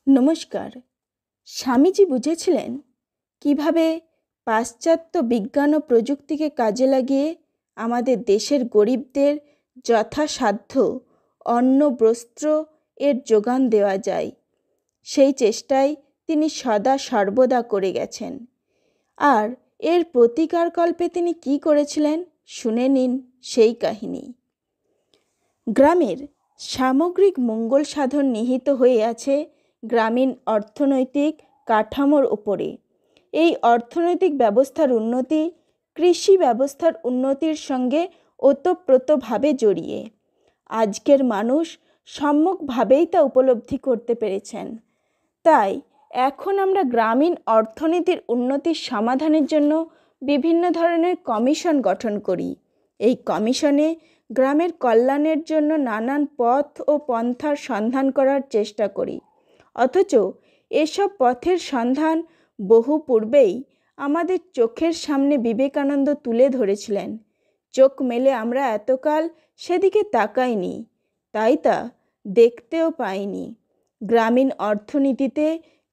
নমস্কার। স্বামীজি বুঝেছিলেন কিভাবে পাশ্চাত্য বিজ্ঞান ও প্রযুক্তিকে কাজে লাগিয়ে আমাদের দেশের গরিবদের যথাসাধ্য অন্ন বস্ত্র এর যোগান দেওয়া যায়। সেই চেষ্টাই তিনি সদা সর্বদা করে গেছেন। আর এর প্রতিকারকল্পে তিনি কি করেছিলেন শুনে নিন সেই কাহিনী। গ্রামের সামগ্রিক মঙ্গল সাধন নিহিত হয়ে আছে গ্রামীণ অর্থনৈতিক কাঠামোর ওপরে। এই অর্থনৈতিক ব্যবস্থার উন্নতি কৃষি ব্যবস্থার উন্নতির সঙ্গে ওতপ্রোতভাবে জড়িয়ে। আজকের মানুষ সম্যকভাবেই তা উপলব্ধি করতে পেরেছেন। তাই এখন আমরা গ্রামীণ অর্থনীতির উন্নতির সমাধানের জন্য বিভিন্ন ধরনের কমিশন গঠন করি। এই কমিশনে গ্রামের কল্যাণের জন্য নানান পথ ও পন্থার সন্ধান করার চেষ্টা করি। অথচ এসব পথের সন্ধান বহু পূর্বেই আমাদের চোখের সামনে বিবেকানন্দ তুলে ধরেছিলেন। চোখ মেলে আমরা এতকাল সেদিকে তাকাইনি, তাই তা দেখতেও পাইনি। গ্রামীণ অর্থনীতিতে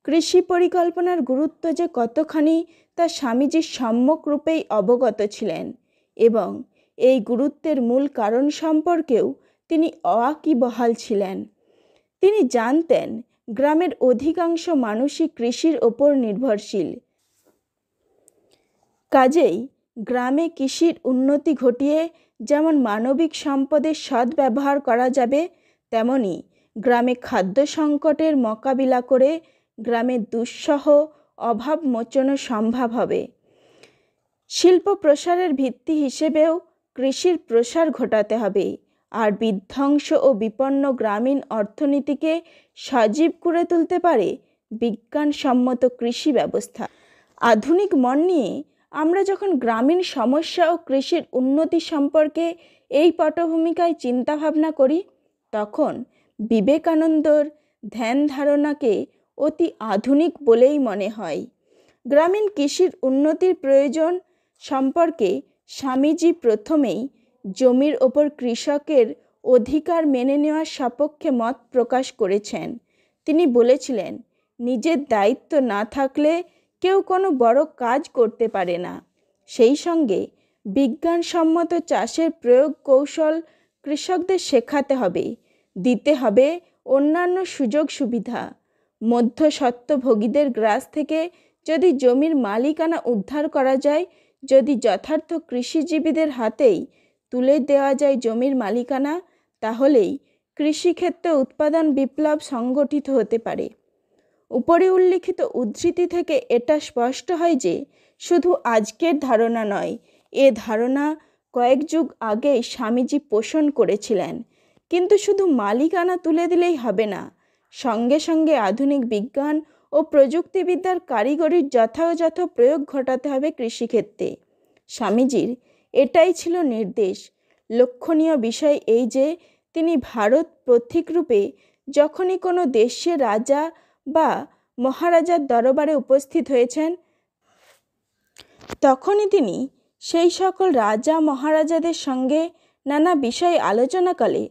কৃষি পরিকল্পনার গুরুত্ব যে কতখানি তা স্বামীজি সম্যক রূপেই অবগত ছিলেন এবং এই গুরুত্বের মূল কারণ সম্পর্কেও তিনি ওয়াকিবহাল ছিলেন। তিনি জানতেন গ্রামের অধিকাংশ মানুষই কৃষির ওপর নির্ভরশীল। কাজেই গ্রামে কৃষির উন্নতি ঘটিয়ে যেমন মানবিক সম্পদের সদ্ব্যবহার করা যাবে, তেমনি গ্রামে খাদ্য সংকটের মোকাবিলা করে গ্রামের দুঃসহ অভাব মোচনও সম্ভব হবে। শিল্প প্রসারের ভিত্তি হিসেবেও কৃষির প্রসার ঘটাতে হবে। আর বিধ্বংস ও বিপন্ন গ্রামীণ অর্থনীতিকে সজীব করে তুলতে পারে বিজ্ঞানসম্মত কৃষি ব্যবস্থা। আধুনিক মন নিয়ে আমরা যখন গ্রামীণ সমস্যা ও কৃষির উন্নতি সম্পর্কে এই পটভূমিকায় চিন্তাভাবনা করি, তখন বিবেকানন্দর ধ্যান ধারণাকে অতি আধুনিক বলেই মনে হয়। গ্রামীণ কৃষির উন্নতির প্রয়োজন সম্পর্কে স্বামীজি প্রথমেই জমির ওপর কৃষকের অধিকার মেনে নেওয়ার সপক্ষে মত প্রকাশ করেছেন। তিনি বলেছিলেন, নিজের দায়িত্ব না থাকলে কেউ কোনো বড় কাজ করতে পারে না। সেই সঙ্গে বিজ্ঞানসম্মত চাষের প্রয়োগ কৌশল কৃষকদের শেখাতে হবে, দিতে হবে অন্যান্য সুযোগ সুবিধা। মধ্যস্বত্বভোগীদের গ্রাস থেকে যদি জমির মালিকানা উদ্ধার করা যায়, যদি যথার্থ কৃষিজীবীদের হাতেই তুলে দেওয়া যায় জমির মালিকানা, তাহলেই কৃষিক্ষেত্রে উৎপাদন বিপ্লব সংগঠিত হতে পারে। উপরে উল্লিখিত উদ্ধৃতি থেকে এটা স্পষ্ট হয় যে শুধু আজকের ধারণা নয়, এ ধারণা কয়েক যুগ আগেই স্বামীজি পোষণ করেছিলেন। কিন্তু শুধু মালিকানা তুলে দিলেই হবে না, সঙ্গে সঙ্গে আধুনিক বিজ্ঞান ও প্রযুক্তিবিদ্যার কারিগরির যথাযথ প্রয়োগ ঘটাতে হবে কৃষিক্ষেত্রে। স্বামীজির এটাই ছিল নির্দেশ। লক্ষণীয় বিষয় এই যে তিনি ভারত পথিকরূপে যখনই কোনো দেশে রাজা বা মহারাজার দরবারে উপস্থিত হয়েছেন, তখনই তিনি সেই সকল রাজা মহারাজাদের সঙ্গে নানা বিষয় আলোচনাকালে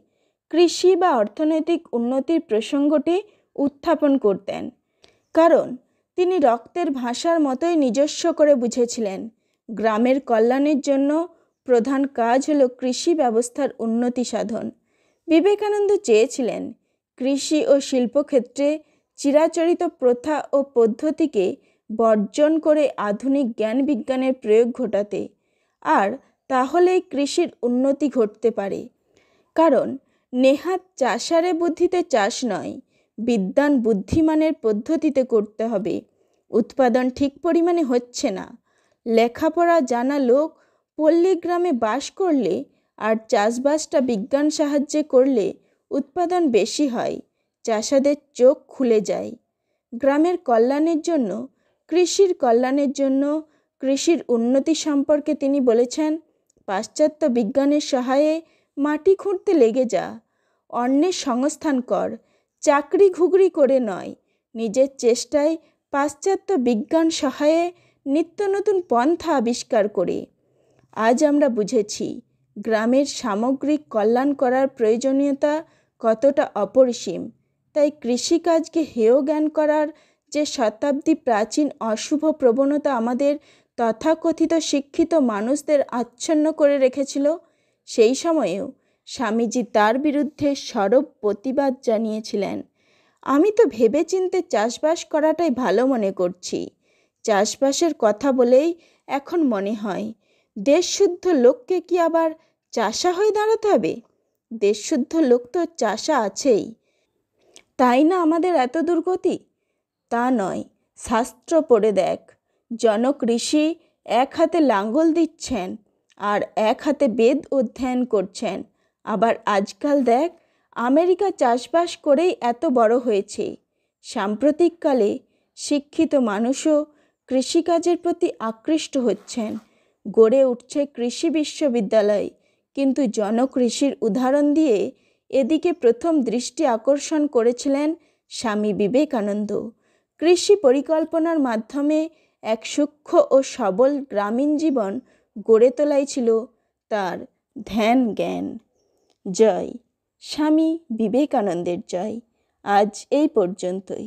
কৃষি বা অর্থনৈতিক উন্নতির প্রসঙ্গটি উত্থাপন করতেন। কারণ তিনি রক্তের ভাষার মতোই নিজস্ব করে বুঝেছিলেন, গ্রামের কল্যাণের জন্য প্রধান কাজ হলো কৃষি ব্যবস্থার উন্নতি সাধন। বিবেকানন্দ চেয়েছিলেন কৃষি ও শিল্পক্ষেত্রে চিরাচরিত প্রথা ও পদ্ধতিকে বর্জন করে আধুনিক জ্ঞান বিজ্ঞানের প্রয়োগ ঘটাতে। আর তাহলেই কৃষির উন্নতি ঘটতে পারে। কারণ নেহাত চাষারে বুদ্ধিতে চাষ নয়, বিদ্বান বুদ্ধিমানের পদ্ধতিতে করতে হবে। উৎপাদন ঠিক পরিমাণে হচ্ছে না। লেখাপড়া জানা লোক পল্লী গ্রামে বাস করলে আর চাষবাসটা বিজ্ঞান সাহায্যে করলে উৎপাদন বেশি হয়, চাষাদের চোখ খুলে যায়। গ্রামের কল্যাণের জন্য, কৃষির কল্যাণের জন্য, কৃষির উন্নতি সম্পর্কে তিনি বলেছেন, পাশ্চাত্য বিজ্ঞানের সহায়ে মাটি খুঁড়তে লেগে যা, অন্যের সংস্থান কর, চাকরি ঘুগরি করে নয়, নিজের চেষ্টায় পাশ্চাত্য বিজ্ঞান সহায়ে নিত্য নতুন পন্থা আবিষ্কার করে। আজ আমরা বুঝেছি গ্রামের সামগ্রিক কল্যাণ করার প্রয়োজনীয়তা কতটা অপরিসীম। তাই কৃষিকাজকে হেয় জ্ঞান করার যে শতাব্দী প্রাচীন অশুভ প্রবণতা আমাদের তথাকথিত শিক্ষিত মানুষদের আচ্ছন্ন করে রেখেছিল, সেই সময়েও স্বামীজি তার বিরুদ্ধে সরব প্রতিবাদ জানিয়েছিলেন। আমি তো ভেবেচিন্তে চাষবাস করাটাই ভালো মনে করছি। চাষবাসের কথা বলেই এখন মনে হয়, দেশশুদ্ধ লোককে কি আবার চাষা হয়ে দাঁড়াতে হবে? দেশশুদ্ধ লোক তো চাষা আছেই, তাই না আমাদের এত দুর্গতি? তা নয়, শাস্ত্র পড়ে দেখ, জনক ঋষি এক হাতে লাঙ্গল দিচ্ছেন আর এক হাতে বেদ অধ্যয়ন করছেন। আবার আজকাল দেখ, আমেরিকা চাষবাস করেই এত বড় হয়েছে। সাম্প্রতিককালে শিক্ষিত মানুষও কৃষিকাজের প্রতি আকৃষ্ট হচ্ছেন। গড়ে উঠছে কৃষি বিশ্ববিদ্যালয়। কিন্তু জনক ঋষির উদাহরণ দিয়ে এদিকে প্রথম দৃষ্টি আকর্ষণ করেছিলেন স্বামী বিবেকানন্দ। কৃষি পরিকল্পনার মাধ্যমে এক সূক্ষ্ম ও সবল গ্রামীণ জীবন গড়ে তোলাই ছিল তার ধ্যান জ্ঞান। জয় স্বামী বিবেকানন্দের জয়। আজ এই পর্যন্তই।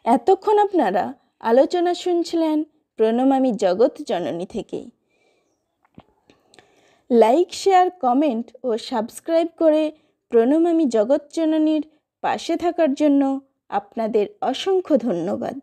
এতক্ষণ আপনারা আলোচনা শুনছিলেন প্রণমামী জগৎ জননী থেকে। লাইক, শেয়ার, কমেন্ট ও সাবস্ক্রাইব করে প্রণমামী জগৎ জননীর পাশে থাকার জন্য আপনাদের অসংখ্য ধন্যবাদ।